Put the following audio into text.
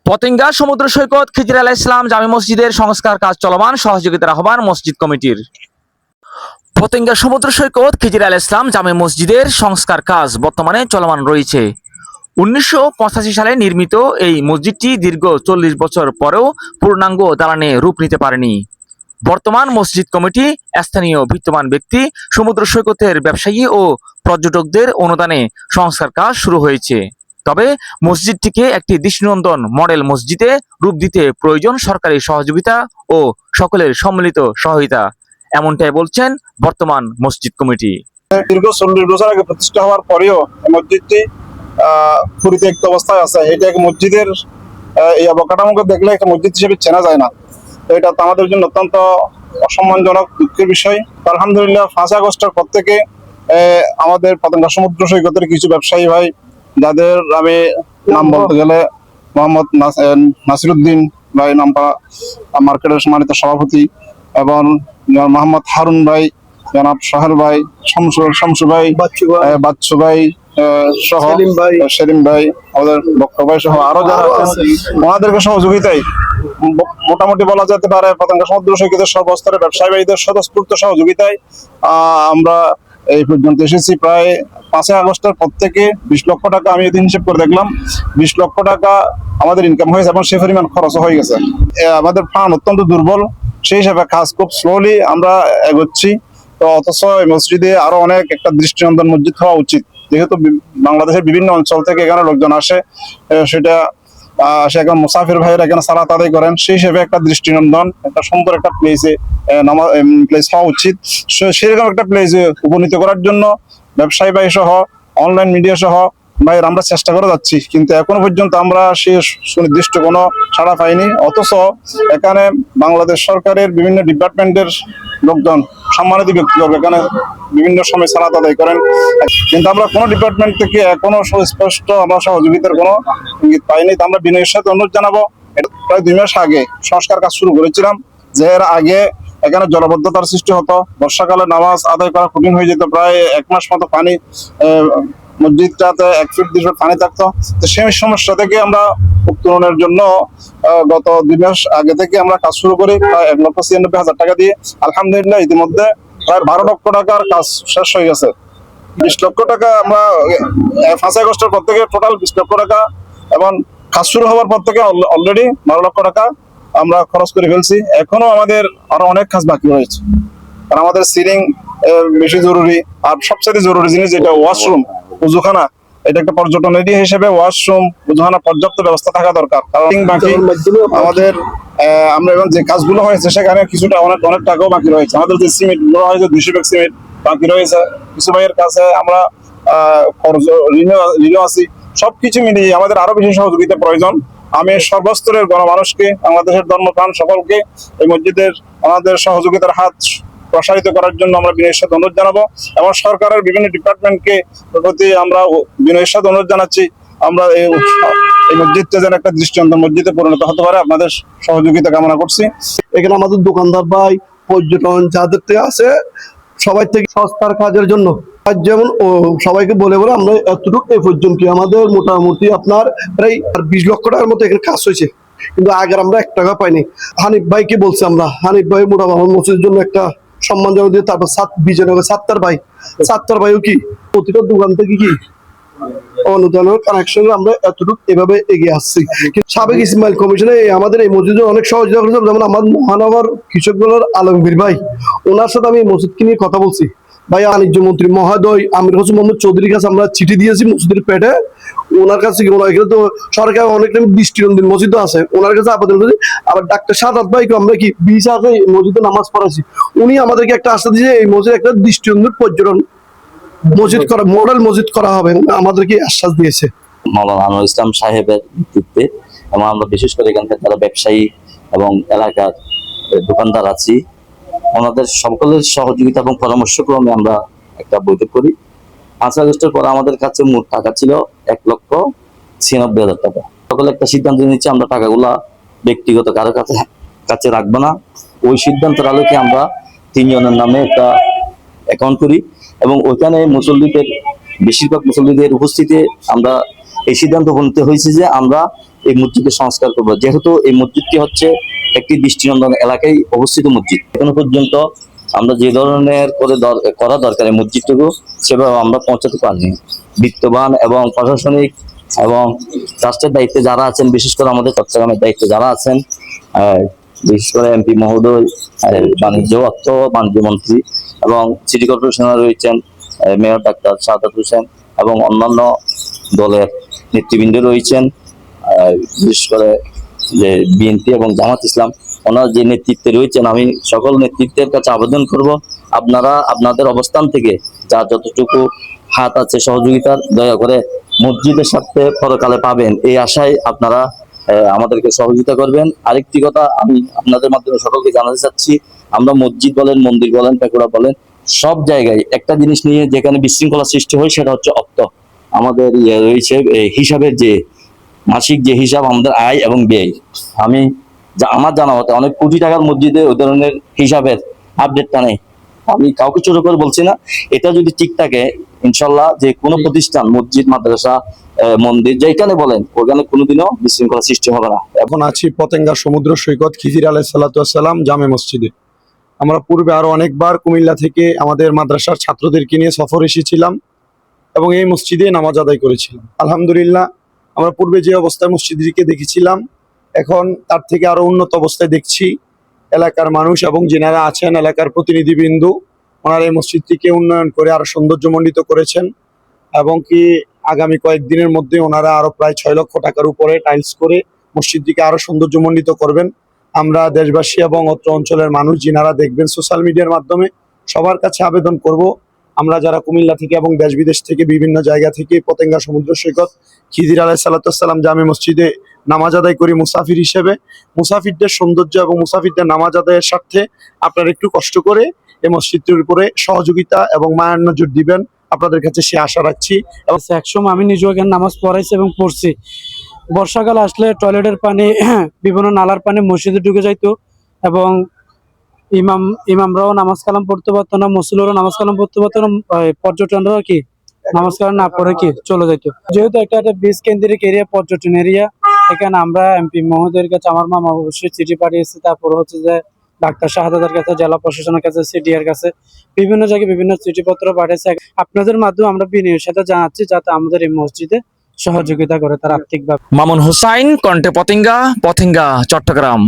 পতেঙ্গা সমুদ্র সৈকত খিজির আলাইহিস সালাম জামে মসজিদের সংস্কার কাজ চলমান, সহযোগিতার আহ্বান মসজিদ কমিটির। পতেঙ্গা সমুদ্র সৈকত খিজির আলাইহিস সালাম জামে মসজিদের সংস্কার কাজ বর্তমানে চলমান রয়েছে। 1985 সালে নির্মিত এই মসজিদটি দীর্ঘ 40 বছর পরেও পূর্ণাঙ্গ দালানে রূপ নিতে পারেনি। বর্তমান মসজিদ কমিটি, স্থানীয় বিত্তবান ব্যক্তি, সমুদ্র সৈকতের ব্যবসায়ী ও পর্যটকদের অনুদানে সংস্কার কাজ শুরু হয়েছে। তবে মসজিদটিকে একটি দৃষ্টিনন্দন মডেল মসজিদে রূপ দিতে প্রয়োজন সরকারি সহযোগিতা ও সকলের সম্মিলিত সহায়তা, এমনটাই বলছেন বর্তমান মসজিদ কমিটি। দীর্ঘ 40 বছর আগে প্রতিষ্ঠা হওয়ার পরেও মসজিদটি পরিত্যক্ত অবস্থায় আছে। এটা এক মসজিদের এই অবকাঠামোকে দেখলে একটা মসজিদ হিসেবে চেনা যায় না। তো এটা তো আমাদের জন্য অত্যন্ত অসম্মানজনক, দুঃখের বিষয়। আলহামদুলিল্লাহ 5 আগস্টের পর থেকে আমাদের পতেঙ্গা সমুদ্র সৈকতের কিছু ব্যবসায়ী ভাই, যাদের আমি নাম বলতে গেলে মোহাম্মদ নাসিরউদ্দিন ভাই, নামটা মার্কেটের সম্মানিত সভাপতি, এবং মোহাম্মদ হারুন ভাই, জনাব সোহেল ভাই, শামসু ভাই, বাচ্চু ভাই সহ, সেলিম ভাই, আমাদের বক্র ভাই সহ আরো যারা আছেন, ওনাদেরকে সহযোগিতায় মোটামুটি বলা যেতে পারে পতেঙ্গা সমুদ্র সৈকতের সর্বস্তরের ব্যবসায়ী ভাইদের স্বতঃস্ফূর্ত সহযোগিতায় আমরা এই পর্যন্ত এসেছি। প্রায় 5 আগস্টের পর থেকে 20 লক্ষ টাকা, আমি এদিন হিসেব করে দেখলাম, 20 লক্ষ টাকা আমাদের ইনকাম হয়েছে এবং সে পরিমাণ খরচও হয়ে গেছে। আমাদের ফান্ড অত্যন্ত দুর্বল, সেই হিসাবে কাজ খুব স্লোলি আমরা এগোচ্ছি। তো অথচ এই মসজিদে আরো অনেক একটা দৃষ্টিনন্দন মসজিদ হওয়া উচিত, যেহেতু বাংলাদেশের বিভিন্ন অঞ্চল থেকে এখানে লোকজন আসে, সেটা সেখানে মুসাফির ভাইয়েরা এখানে সালাত আদায় করেন, সেই হিসেবে একটা দৃষ্টিনন্দন, একটা সুন্দর একটা প্লেস হওয়া উচিত। সেরকম একটা প্লেসে উপনীত করার জন্য ব্যবসায়ী ভাই সহ, অনলাইন মিডিয়া সহ ভাই আমরা চেষ্টা করে যাচ্ছি, কিন্তু এখনো পর্যন্ত আমরা সে সুনির্দিষ্ট কোনো সাড়া পাইনি। অথচ এখানে বাংলাদেশ সরকারের বিভিন্ন ডিপার্টমেন্টের লোকজন, সম্মানিত ব্যক্তিবর্গ এখানে বিভিন্ন সময় সালাত আদায় করেন, কিন্তু আমরা কোনো ডিপার্টমেন্ট থেকে এখনো সুস্পষ্ট আমরা সহযোগিতার কোনো ইঙ্গিত পাইনি। তো আমরা বিনয়ের সাথে অনুরোধ জানাবো, প্রায় 2 মাস আগে সংস্কার কাজ শুরু করেছিলাম, যে এর আগে এখানে জলবদ্ধতার সৃষ্টি হতো, বর্ষাকালে নামাজ আদায় করা কঠিন হয়ে যেত, প্রায় 1 মাস মতো পানি মসজিদটাতে 1 ফিট 2 ফিট পানি থাকতো। তো সেই সমস্যা থেকে আমরা উত্তরণের জন্য গত 2 মাস আগে থেকে আমরা কাজ শুরু করি, প্রায় 1,96,000 টাকা দিয়ে। আলহামদুলিল্লাহ ইতিমধ্যে প্রায় 12 লক্ষ টাকার কাজ শেষ হয়ে গেছে। 20 লক্ষ টাকা আমরা 5 আগস্টের পর থেকে টোটাল 20 লক্ষ টাকা, এবং কাজ শুরু হওয়ার পর থেকে অলরেডি 12 লক্ষ টাকা আমরা খরচ করে ফেলছি। এখনো আমাদের আরো অনেক কাজ বাকি রয়েছে, কারণ আমাদের সিলিং বেশি জরুরি। আর সবচেয়ে জরুরি জিনিস যেটা ওয়াশরুম, উজুখানা, এটা একটা পর্যটন এরিয়া হিসেবে ওয়াশরুম, উজুখানা পর্যাপ্ত ব্যবস্থা থাকা দরকার। কারণ বাকি আমাদের আমরা এখন যে কাজগুলো হয়েছে সেখানে কিছুটা অনেক টাকাও বাকি রয়েছে। আমাদের যে সিমেন্ট গুলো হয়েছে 200 ব্যাগ সিমেন্ট বাকি রয়েছে, কিছু ভাইয়ের কাছে আমরা ঋণও আছি। সবকিছু মিলিয়ে আমাদের আরো বেশি সহযোগিতা প্রয়োজন। আমি সর্বস্তরের গণমানুষকে, বাংলাদেশের ধর্মপ্রাণ সকলকে এই মসজিদের আমাদের সহযোগিতার হাত প্রসারিত করার জন্য আমরা বিনয়ের সাথে অনুরোধ জানাবো, এবং সরকারের বিভিন্ন ডিপার্টমেন্টকে প্রতি আমরা বিনয়ের সাথে অনুরোধ জানাচ্ছি, আমরা এই মসজিদটা যেন একটা দৃষ্টিনন্দন মসজিদে পরিণত হতে পারে, আপনাদের সহযোগিতা কামনা করছি। এখানে আমাদের দোকানদার ভাই, পর্যটন যাদের থেকে আছে, সবাই থেকে সস্তার কাজের জন্য যেমন সবাইকে বলে আমরা এতটুকু এই পর্যন্ত আমাদের মোটামুটি আপনার প্রায় 20 লক্ষ টাকার মতো এখানে কাজ হয়েছে, কিন্তু আগে আমরা 1 টাকা পাইনি। হানিফ ভাইকে বলছি আমরা, হানিফ ভাই মোটামুটি মসজিদের জন্য একটা সম্মান জানাই দিয়ে, তারপর বিজয়নগর সাত্তার ভাইও কি প্রতিটা দোকান থেকে কি অনুদানের কানেকশনে আমরা এতটুকু এভাবে এগিয়ে আসছি। সাবেক ইসমাইল কমিশনে আমাদের এই মসজিদে অনেক সহযোগিতা করেছে, যেমন আমাদের মহানগর কৃষক দলের আলমগীর ভাই, ওনার সাথে আমি মসজিদকে নিয়ে কথা বলছি। ভাই বাণিজ্য মন্ত্রী মহোদয় আমির হোসেন মোহাম্মদ চৌধুরীর কাছে আমরা চিঠি দিয়েছি মসজিদের পেটে, ওনার কাছে এখানে তো সরকার অনেক দৃষ্টিনন্দন মসজিদ আছে, ওনার কাছে আবেদন করেছি। আবার ডাক্তার সাদাত ভাইকে আমরা কি 20 আগে মসজিদে নামাজ পড়াইছি, উনি আমাদেরকে একটা আস্থা দিয়েছে এই মসজিদ একটা দৃষ্টিনন্দন পর্যটন মসজিদ করা, মডেল মসজিদ করা হবে, আমাদেরকে আশ্বাস দিয়েছে মাওলানা আনোয়ার ইসলাম সাহেবের নেতৃত্বে। এবং আমরা বিশেষ করে এখানকার যারা ব্যবসায়ী এবং এলাকার দোকানদার আছি, ওনাদের সকলের সহযোগিতা এবং পরামর্শক্রমে আমরা একটা বৈঠক করি। 5 আগস্টের পর আমাদের কাছে মোট টাকা ছিল 1,96,000 টাকা। সকলে একটা সিদ্ধান্ত নিচ্ছে, আমরা টাকাগুলা ব্যক্তিগত কারো কাছে রাখবো না। ওই সিদ্ধান্তের আলোকে আমরা 3 জনের নামে একটা অ্যাকাউন্ট করি, এবং ওইখানে মুসল্লিদের, বেশিরভাগ মুসল্লিদের উপস্থিতিতে আমরা এই সিদ্ধান্ত উপনীত হয়েছে যে আমরা এই মসজিদের সংস্কার করব, যেহেতু এই মসজিদটি হচ্ছে একটি দৃষ্টিনন্দন এলাকায় অবস্থিত মসজিদ। এখনো পর্যন্ত আমরা যে ধরনের করে করা দরকার এই মসজিদটুকু সেভাবে আমরা পৌঁছাতে পারিনি। বিত্তবান এবং প্রশাসনিক এবং রাষ্ট্রের দায়িত্বে যারা আছেন, বিশেষ করে আমাদের চট্টগ্রামের দায়িত্বে যারা আছেন, বিশেষ করে এমপি মহোদয়, বাণিজ্য বাণিজ্য মন্ত্রী এবং সিটি কর্পোরেশনে রয়েছেন মেয়র ডাক্তার সাদাত হোসেন এবং অন্যান্য দলের নেতৃবৃন্দ রয়েছেন, বিশেষ করে যে বিএনপি এবং জামাত ইসলাম, ওনার যে নেতৃত্বে রয়েছেন, আমি সকল নেতৃত্বের কাছে আবেদন করব আপনারা আপনাদের অবস্থান থেকে যা যতটুকু হাত আছে সহযোগিতার, দয়া করে মসজিদের সাথে পরকালে পাবেন এই আশায় আপনারা আমাদেরকে সহযোগিতা করবেন। আরেকটি কথা আমি আপনাদের মাধ্যমে সকলকে জানাতে চাচ্ছি, আমরা মসজিদ বলেন, মন্দির বলেন, পেকুড়া বলেন, সব জায়গায় একটা জিনিস নিয়ে যেখানে বিশৃঙ্খলা সৃষ্টি হয় সেটা হচ্ছে অর্থ। আমাদের রয়েছে হিসাবের যে মাসিক যে হিসাব, আমাদের আয় এবং ব্যয়। আমি আমার জানা মতে অনেক কোটি টাকার মসজিদে ওই ধরনের হিসাবের আপডেটটা নেই। আমি কাউকে ছোট করে বলছি না, এটা যদি ঠিক থাকে ইনশাল্লাহ যে কোনো প্রতিষ্ঠান, মসজিদ, মাদ্রাসা, মন্দির যেখানে বলেন ওখানে কোনোদিনও বিশৃঙ্খলা সৃষ্টি হবে না। এখন আছি পতেঙ্গা সমুদ্র সৈকত খিজির আলাইহিস সালাতু ওয়াস সালাম জামে মসজিদে। আমরা পূর্বে আরো অনেকবার কুমিল্লা থেকে আমাদের মাদ্রাসার ছাত্রদেরকে নিয়ে সফর এসেছিলাম এবং এই মসজিদে নামাজ আদায় করেছিলাম। আলহামদুলিল্লাহ, আমরা পূর্বে যে অবস্থায় মসজিদটিকে দেখেছিলাম এখন তার থেকে আরো উন্নত অবস্থায় দেখছি। এলাকার মানুষ এবং যিনারা আছেন এলাকার প্রতিনিধিবৃন্দ, ওনারা এই মসজিদটিকে উন্নয়ন করে আরো সৌন্দর্যমণ্ডিত করেছেন এবং কি আগামী কয়েকদিনের মধ্যে ওনারা আরো প্রায় 6 লক্ষ টাকার উপরে টাইলস করে মসজিদটিকে আরো সৌন্দর্যমণ্ডিত করবেন। আমরা দেশবাসী এবং অত্র অঞ্চলের মানুষ যিনারা দেখবেন সোশ্যাল মিডিয়ার মাধ্যমে, সবার কাছে আবেদন করব, আমরা যারা কুমিল্লা থেকে এবং দেশ বিদেশ থেকে বিভিন্ন জায়গা থেকে পতেঙ্গা সমুদ্র সৈকত খিজির আলাইহিস সালাতু ওয়াস সালাম জামে মসজিদে নামাজ আদায় করি মুসাফির হিসেবে, মুসাফিরদের সৌন্দর্য এবং মুসাফিরদের নামাজ আদায়ের স্বার্থে আপনারা একটু কষ্ট করে এই মসজিদটির উপরে সহযোগিতা এবং মায়ার নজর দিবেন, আপনাদের কাছে সে আশা রাখছি। একসময় আমি নিজেও এখানে নামাজ পড়াইছি এবং পড়ছি। বর্ষাকাল আসলে টয়লেটের পানি বিভিন্ন নালার পানি মসজিদে ঢুকে যাইতো এবং ইমামরাও নামাজ কালাম পড়তে পারতো না, মুসল্লিরাও নামাজ কালাম পড়তে পারতো না, পর্যটনরাও কি নামাজ কালাম না পড়ে কি চলে যাইতো। যেহেতু একটা বীজ কেন্দ্রিক এরিয়া, পর্যটন এরিয়া, এখানে আমরা এমপি মহোদয়ের কাছে, আমার মামা অবশ্যই চিঠি পাঠিয়েছে, তারপর হচ্ছে যে ডাক্তার শাহাদাতের কাছে, জেলা প্রশাসনের কাছে, সিডিআর কাছে, বিভিন্ন জায়গায় বিভিন্ন চিঠিপত্র পাঠিয়েছে। আপনাদের মাধ্যমে আমরা বিনয়ের সাথে জানাচ্ছি যাতে আমাদের এই মসজিদে সহযোগিতা করে তার আর্থিকভাবে। মামুন হুসাইন, কণ্ঠে পতেঙ্গা, চট্টগ্রাম।